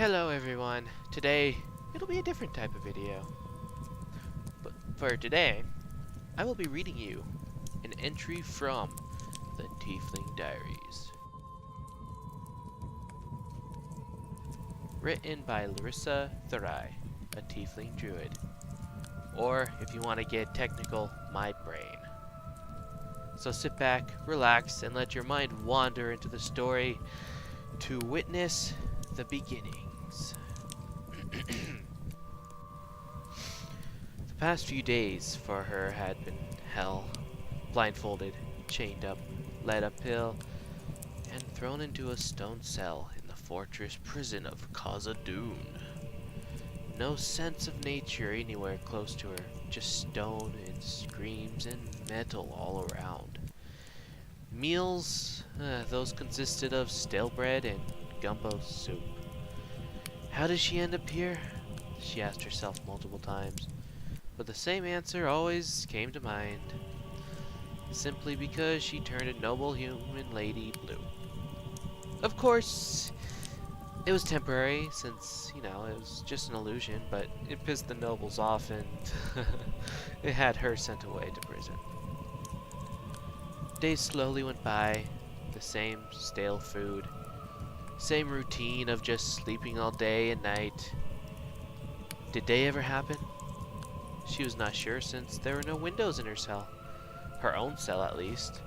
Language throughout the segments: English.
Hello everyone. Today, it'll be a different type of video. But for today, I will be reading you an entry from the Tiefling Diaries. Written by Lerissa Therai, a Tiefling druid. Or, if you want to get technical, my brain. So sit back, relax, and let your mind wander into the story to witness the beginnings. The past few days for her had been hell. Blindfolded, chained up, led uphill, and thrown into a stone cell in the fortress prison of Khazad-dûm. No sense of nature anywhere close to her, just stone and screams and metal all around. Meals, those consisted of stale bread and gumbo soup. How did she end up here? She asked herself multiple times, but the same answer always came to mind. Simply because she turned a noble human lady blue. Of course, it was temporary, since, it was just an illusion, but it pissed the nobles off and it had her sent away to prison. Days slowly went by, the same stale food, same routine of just sleeping all day and night. Did day ever happen? She was not sure, since there were no windows in her cell. Her own cell, at least.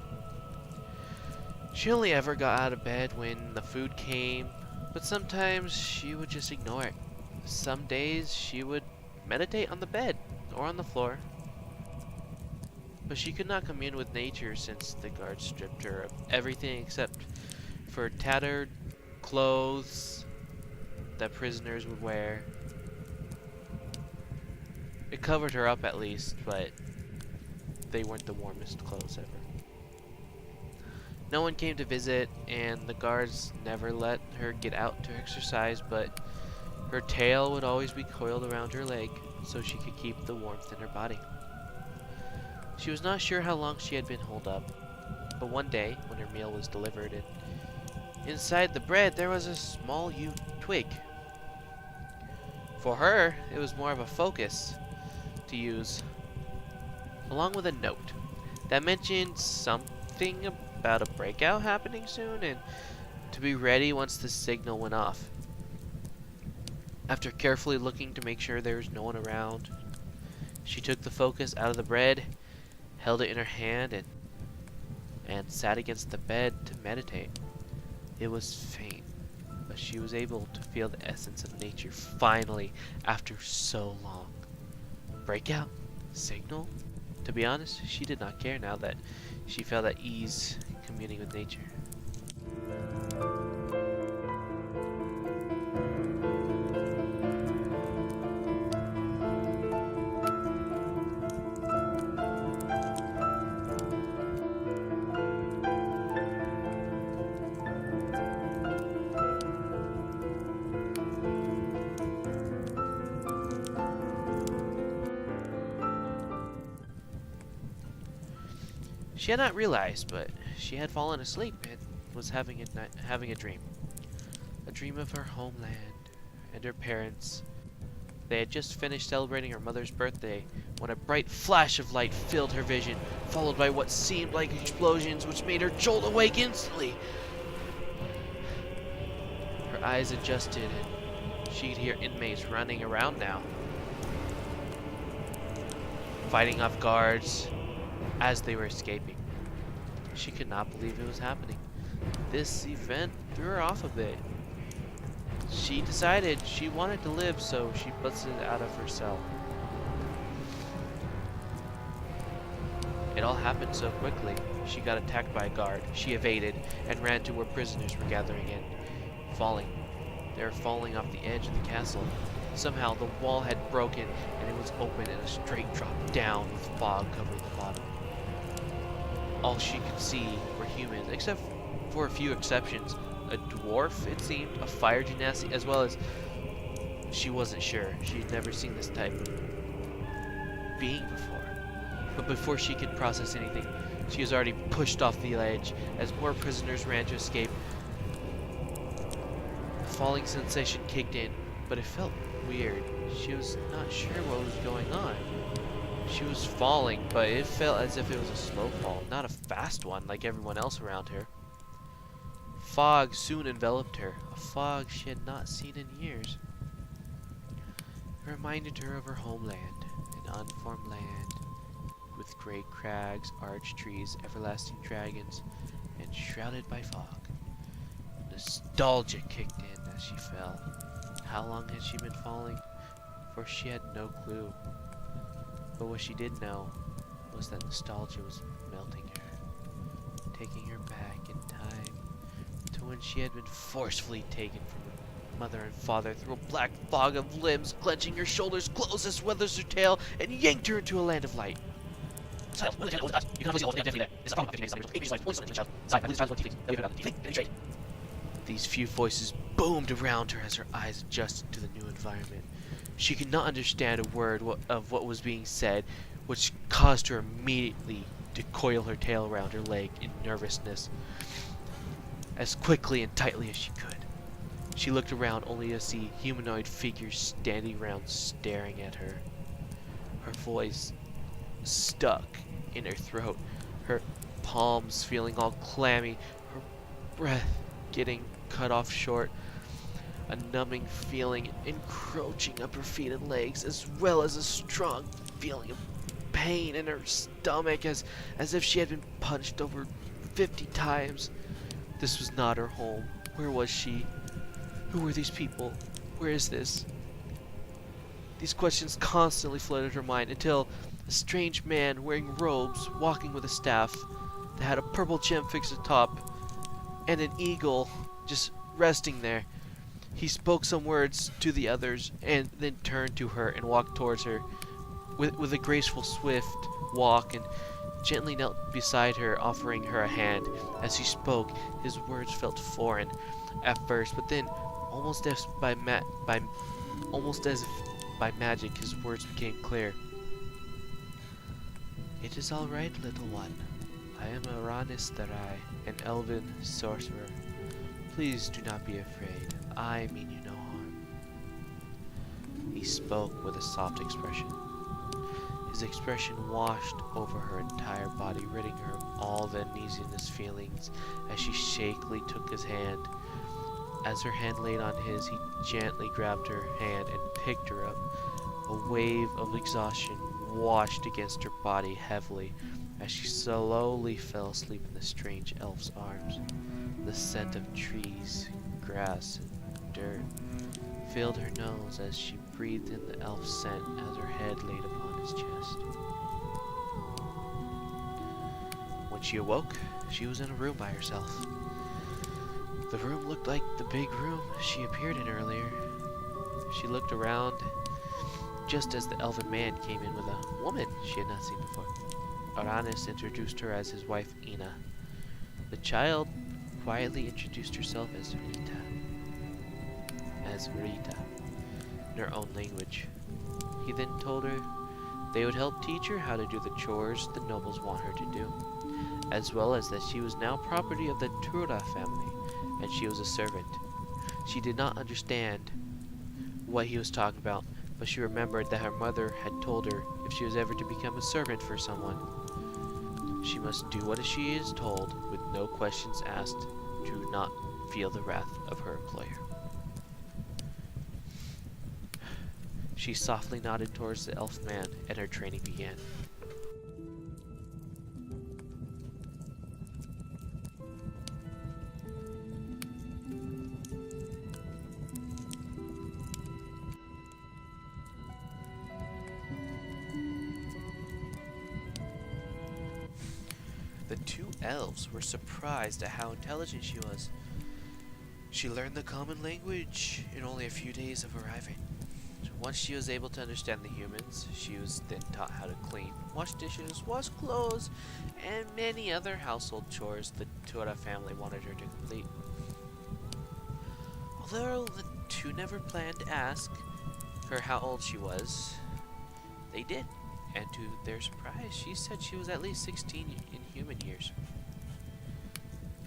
She only ever got out of bed when the food came, but sometimes she would just ignore it. Some days she would meditate on the bed or on the floor. But she could not commune with nature, since the guards stripped her of everything except for tattered clothes that prisoners would wear. It covered her up at least, but they weren't the warmest clothes ever. No one came to visit, and the guards never let her get out to exercise, but her tail would always be coiled around her leg so she could keep the warmth in her body. She was not sure how long she had been holed up, but one day, when her meal was delivered, and inside the bread there was a small yew twig. For her, it was more of a focus to use, along with a note that mentioned something about a breakout happening soon and to be ready once the signal went off. After carefully looking to make sure there was no one around, she took the focus out of the bread, held it in her hand, and sat against the bed to meditate. It was faint, but she was able to feel the essence of nature finally after so long. Breakout? Signal? To be honest, she did not care now that she felt at ease communing with nature. She had not realized, but she had fallen asleep and was having a dream. A dream of her homeland and her parents. They had just finished celebrating her mother's birthday when a bright flash of light filled her vision, followed by what seemed like explosions which made her jolt awake instantly. Her eyes adjusted and she could hear inmates running around now, fighting off guards as they were escaping. She could not believe it was happening. This event threw her off a bit. She decided she wanted to live, so she busted out of her cell. It all happened so quickly. She got attacked by a guard. She evaded and ran to where prisoners were gathering in, falling. They were falling off the edge of the castle. Somehow the wall had broken and it was open and a straight drop down with fog covering the bottom. All she could see were humans, except for a few exceptions. A dwarf, it seemed, a fire genasi, as well as... She wasn't sure. She'd never seen this type of being before. But before she could process anything, she was already pushed off the ledge as more prisoners ran to escape. falling sensation kicked in, but it felt weird. She was not sure what was going on. She was falling, but it felt as if it was a slow fall, not a fast one like everyone else around her. Fog soon enveloped her, a fog she had not seen in years. It reminded her of her homeland, an unformed land, with great crags, arched trees, everlasting dragons, and shrouded by fog. Nostalgia kicked in as she fell. How long had she been falling? For she had no clue. But what she did know was that nostalgia was melting her, taking her back in time to when she had been forcefully taken from her mother and father through a black fog of limbs, clenching her shoulders close as weathers her tail, and yanked her into a land of light. These few voices boomed around her as her eyes adjusted to the new environment. She could not understand a word of what was being said, which caused her immediately to coil her tail around her leg in nervousness, as quickly and tightly as she could. She looked around only to see humanoid figures standing around staring at her. Her voice stuck in her throat, her palms feeling all clammy, her breath getting cut off short. A numbing feeling encroaching up her feet and legs, as well as a strong feeling of pain in her stomach, as if she had been punched over 50 times. This was not her home. Where was she? Who were these people? Where is this? These questions constantly flooded her mind until a strange man wearing robes, walking with a staff that had a purple gem fixed atop, and an eagle just resting there. He spoke some words to the others and then turned to her and walked towards her with a graceful, swift walk, and gently knelt beside her, offering her a hand. As he spoke, his words felt foreign at first, but then, almost as if by magic, his words became clear. "It is all right, little one. I am Lerissa Therai, an elven sorcerer. Please do not be afraid. I mean you no harm." He spoke with a soft expression. His expression washed over her entire body, ridding her of all the uneasiness feelings as she shakily took his hand. As her hand laid on his, he gently grabbed her hand and picked her up. A wave of exhaustion washed against her body heavily as she slowly fell asleep in the strange elf's arms. The scent of trees, grass, and dirt filled her nose as she breathed in the elf's scent as her head laid upon his chest. When she awoke, she was in a room by herself. The room looked like the big room she appeared in earlier. She looked around just as the elven man came in with a woman she had not seen before. Artorias introduced her as his wife, Ina. The child quietly introduced herself as Rieta, in her own language. He then told her they would help teach her how to do the chores the nobles want her to do, as well as that she was now property of the Artorias family, and she was a servant. She did not understand what he was talking about, but she remembered that her mother had told her if she was ever to become a servant for someone, she must do what she is told with no questions asked to not feel the wrath of her employer. She softly nodded towards the elf man, and her training began. The two elves were surprised at how intelligent she was. She learned the common language in only a few days of arriving. Once she was able to understand the humans, she was then taught how to clean, wash dishes, wash clothes, and many other household chores the Artorias family wanted her to complete. Although the two never planned to ask her how old she was, they did, and to their surprise, she said she was at least 16 in human years.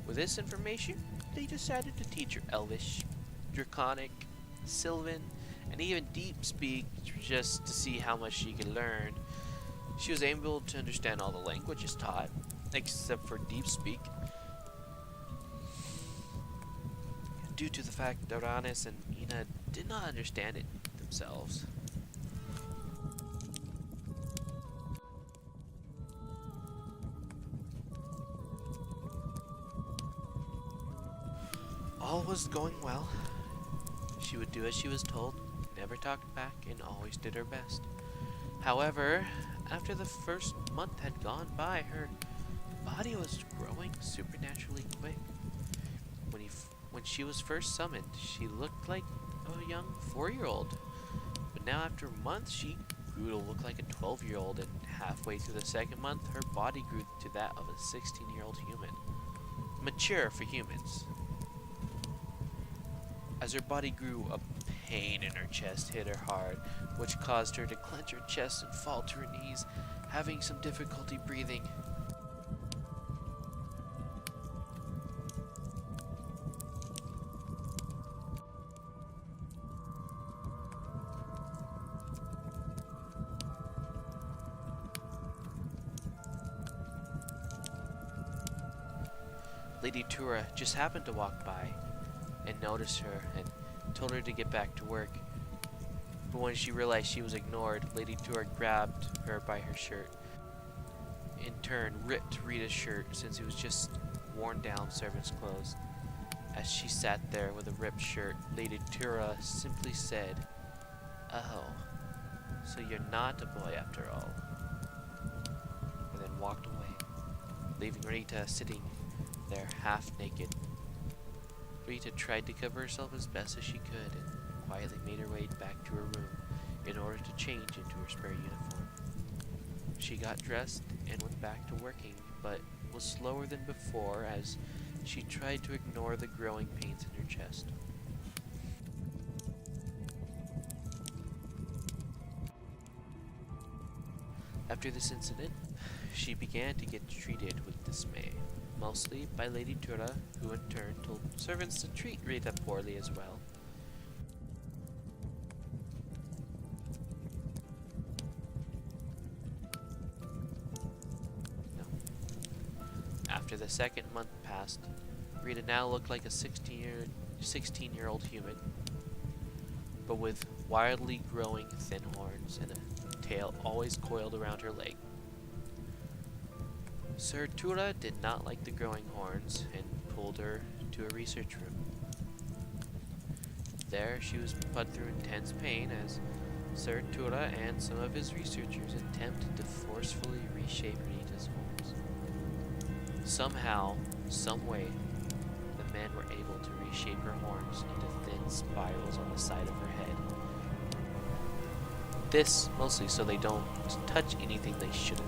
With this information, they decided to teach her Elvish, Draconic, Sylvan, and even Deep Speak just to see how much she could learn. She was able to understand all the languages taught, except for Deep Speak, due to the fact that Artorias and Ina did not understand it themselves. All was going well. She would do as she was told, never talked back, and always did her best. However, after the first month had gone by, her body was growing supernaturally quick. When she was first summoned, she looked like a young 4-year-old. But now after a month, she grew to look like a 12-year-old, and halfway through the second month, her body grew to that of a 16-year-old human. Mature for humans. As her body grew, a pain in her chest hit her hard, which caused her to clench her chest and fall to her knees, having some difficulty breathing. Lady Tura just happened to walk by and noticed her and told her to get back to work. But when she realized she was ignored, Lady Tura grabbed her by her shirt. In turn, ripped Rieta's shirt since it was just worn down servant's clothes. As she sat there with a ripped shirt, Lady Tura simply said, "Oh, so you're not a boy after all," and then walked away, leaving Rieta sitting there half naked. Rieta tried to cover herself as best as she could and quietly made her way back to her room in order to change into her spare uniform. She got dressed and went back to working, but was slower than before as she tried to ignore the growing pains in her chest. After this incident, she began to get treated with dismay, mostly by Lady Tura, who in turn told servants to treat Rieta poorly as well. After the second month passed, Rieta now looked like a 16-year-old human, but with wildly growing thin horns and a tail always coiled around her leg. Sir Tura did not like the growing horns and pulled her to a research room. There she was put through intense pain as Sir Tura and some of his researchers attempted to forcefully reshape Rieta's horns. Somehow, someway, the men were able to reshape her horns into thin spirals on the side of her head. This mostly so they don't touch anything they shouldn't.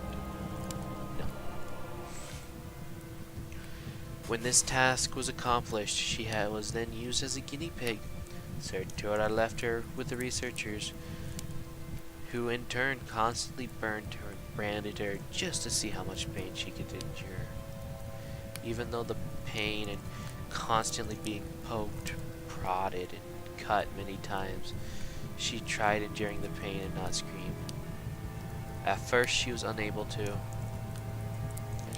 When this task was accomplished, she was then used as a guinea pig. Sir Tura left her with the researchers, who in turn constantly burned her and branded her just to see how much pain she could endure. Even though the pain and constantly being poked, prodded, and cut many times, she tried enduring the pain and not scream. At first she was unable to,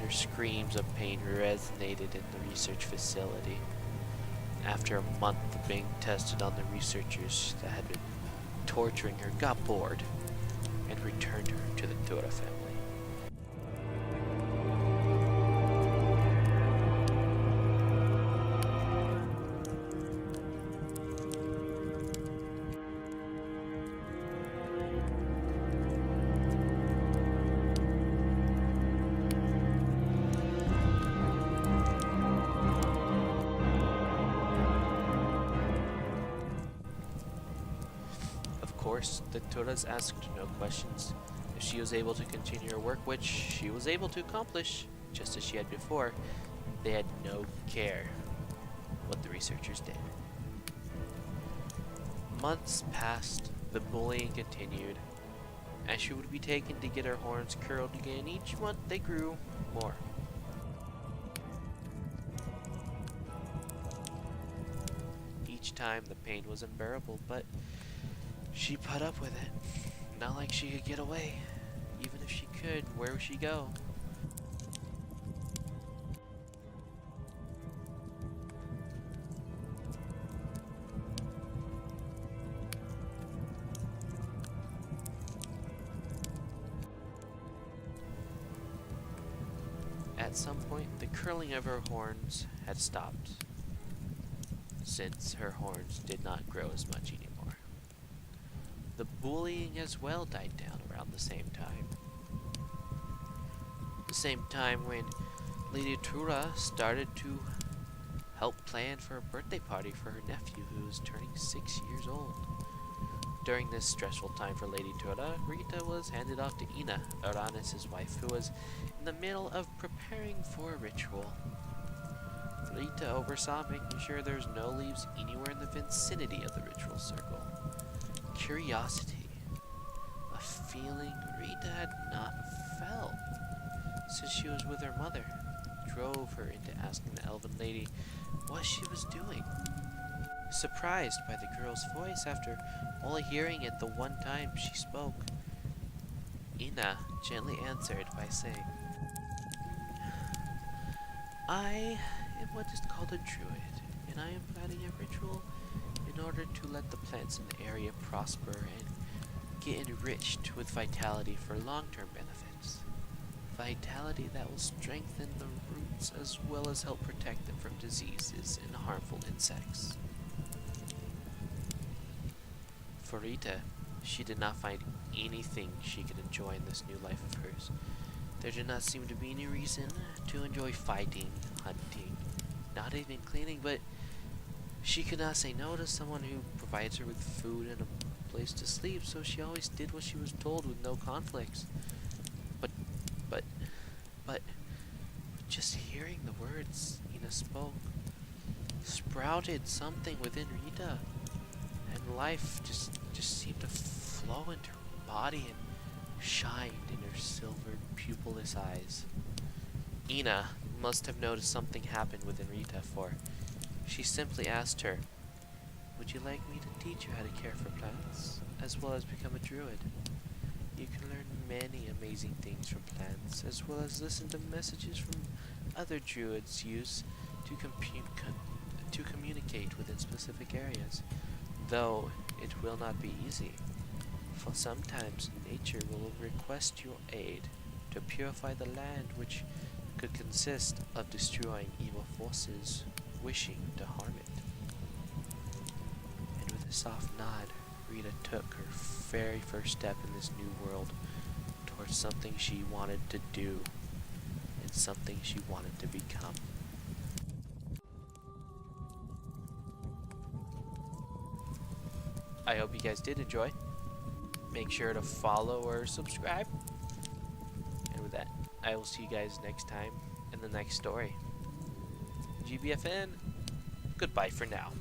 her screams of pain resonated in the research facility. After a month of being tested on, the researchers that had been torturing her got bored and returned her to the Tura family. Of course, the Turas asked no questions. If she was able to continue her work, which she was able to accomplish, just as she had before, they had no care what the researchers did. Months passed, the bullying continued, and she would be taken to get her horns curled again. Each month they grew more. Each each time the pain was unbearable, but she put up with it. Not like she could get away. Even if she could, where would she go? At some point, the curling of her horns had stopped, since her horns did not grow as much anymore. The bullying as well died down around the same time. The same time when Lady Tura started to help plan for a birthday party for her nephew who was turning 6 years old. During this stressful time for Lady Tura, Rieta was handed off to Ina, Aranis' wife, who was in the middle of preparing for a ritual. Rieta oversaw making sure there's no leaves anywhere in the vicinity of the ritual circle. Curiosity, a feeling Rieta had not felt since she was with her mother, drove her into asking the elven lady what she was doing. Surprised by the girl's voice after only hearing it the one time she spoke, Ina gently answered by saying, "I am what is called a druid, and I am planning a ritual in order to let the plants in the area prosper and get enriched with vitality for long-term benefits. Vitality that will strengthen the roots as well as help protect them from diseases and harmful insects." For Rieta, she did not find anything she could enjoy in this new life of hers. There did not seem to be any reason to enjoy fighting, hunting, not even cleaning, but she could not say no to someone who provides her with food and a place to sleep, so she always did what she was told with no conflicts. But just hearing the words Ina spoke sprouted something within Rieta, and life just seemed to flow into her body and shined in her silvered, pupilless eyes. Ina must have noticed something happened within Rieta, for she simply asked her, "Would you like me to teach you how to care for plants, as well as become a druid? You can learn many amazing things from plants, as well as listen to messages from other druids used to communicate within specific areas. Though it will not be easy, for sometimes nature will request your aid to purify the land, which could consist of destroying evil forces wishing to harm it." And with a soft nod, Rieta took her very first step in this new world towards something she wanted to do and something she wanted to become. I hope you guys did enjoy. Make sure to follow or subscribe. And with that, I will see you guys next time in the next story. GBFN, goodbye for now.